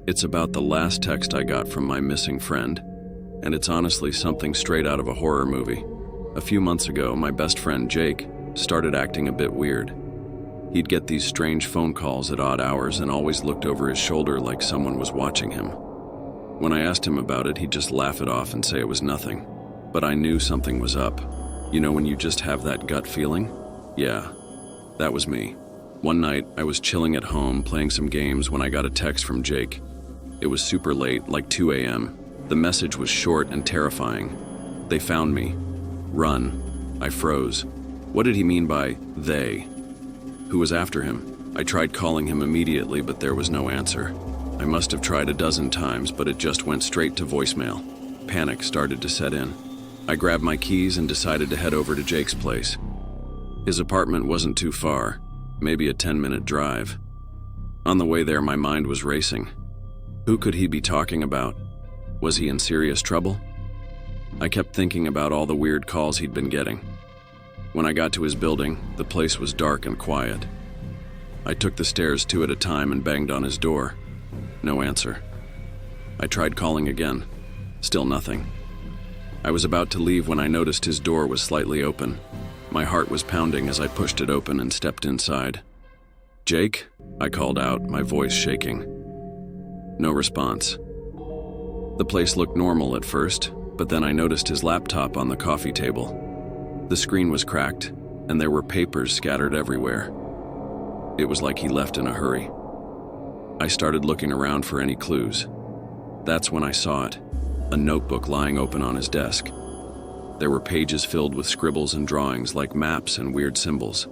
It's about the last text I got from my missing friend, and it's honestly something straight out of a horror movie. A few months ago, my best friend Jake started acting a bit weird. He'd get these strange phone calls at odd hours and always looked over his shoulder like someone was watching him. When I asked him about it, he'd just laugh it off and say it was nothing. But I knew something was up. You know when you just have that gut feeling? Yeah, that was me. One night, I was chilling at home playing some games when I got a text from Jake. It was super late, like 2 a.m. The message was short and terrifying. "They found me. Run." I froze. What did he mean by they? Who was after him? I tried calling him immediately, but there was no answer. I must have tried a dozen times, but it just went straight to voicemail. Panic started to set in. I grabbed my keys and decided to head over to Jake's place. His apartment wasn't too far, maybe a 10-minute drive. On the way there, my mind was racing. Who could he be talking about? Was he in serious trouble? I kept thinking about all the weird calls he'd been getting. When I got to his building, the place was dark and quiet. I took the stairs 2 at a time and banged on his door. No answer. I tried calling again. Still nothing. I was about to leave when I noticed his door was slightly open. My heart was pounding as I pushed it open and stepped inside. "Jake?" I called out, my voice shaking. No response. The place looked normal at first, but then I noticed his laptop on the coffee table. The screen was cracked, and there were papers scattered everywhere. It was like he left in a hurry. I started looking around for any clues. That's when I saw it, a notebook lying open on his desk. There were pages filled with scribbles and drawings like maps and weird symbols.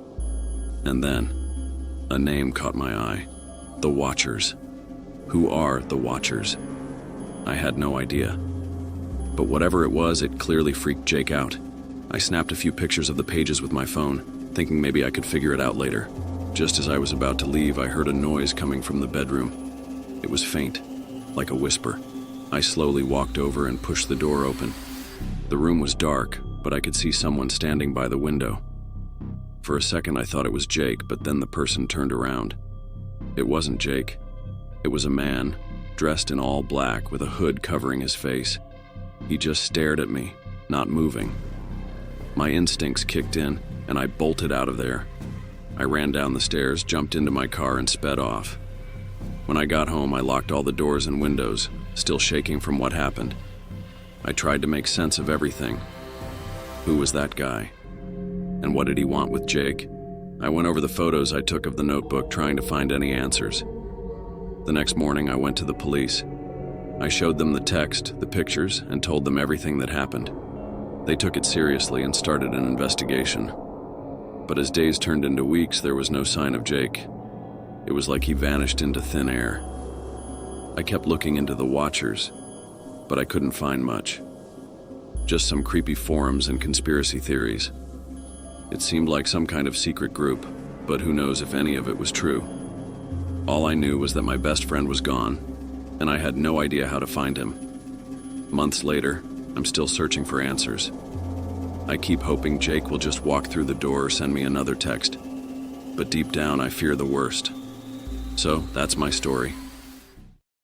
And then, a name caught my eye. The Watchers. Who are the Watchers? I had no idea. But whatever it was, it clearly freaked Jake out. I snapped a few pictures of the pages with my phone, thinking maybe I could figure it out later. Just as I was about to leave, I heard a noise coming from the bedroom. It was faint, like a whisper. I slowly walked over and pushed the door open. The room was dark, but I could see someone standing by the window. For a second, I thought it was Jake, but then the person turned around. It wasn't Jake. It was a man, dressed in all black with a hood covering his face. He just stared at me, not moving. My instincts kicked in, and I bolted out of there. I ran down the stairs, jumped into my car, and sped off. When I got home, I locked all the doors and windows, still shaking from what happened. I tried to make sense of everything. Who was that guy? And what did he want with Jake? I went over the photos I took of the notebook, trying to find any answers. The next morning, I went to the police. I showed them the text, the pictures, and told them everything that happened. They took it seriously and started an investigation. But as days turned into weeks, there was no sign of Jake. It was like he vanished into thin air. I kept looking into the Watchers, but I couldn't find much. Just some creepy forums and conspiracy theories. It seemed like some kind of secret group, but who knows if any of it was true. All I knew was that my best friend was gone, and I had no idea how to find him. Months later, I'm still searching for answers. I keep hoping Jake will just walk through the door or send me another text. But deep down, I fear the worst. So, that's my story.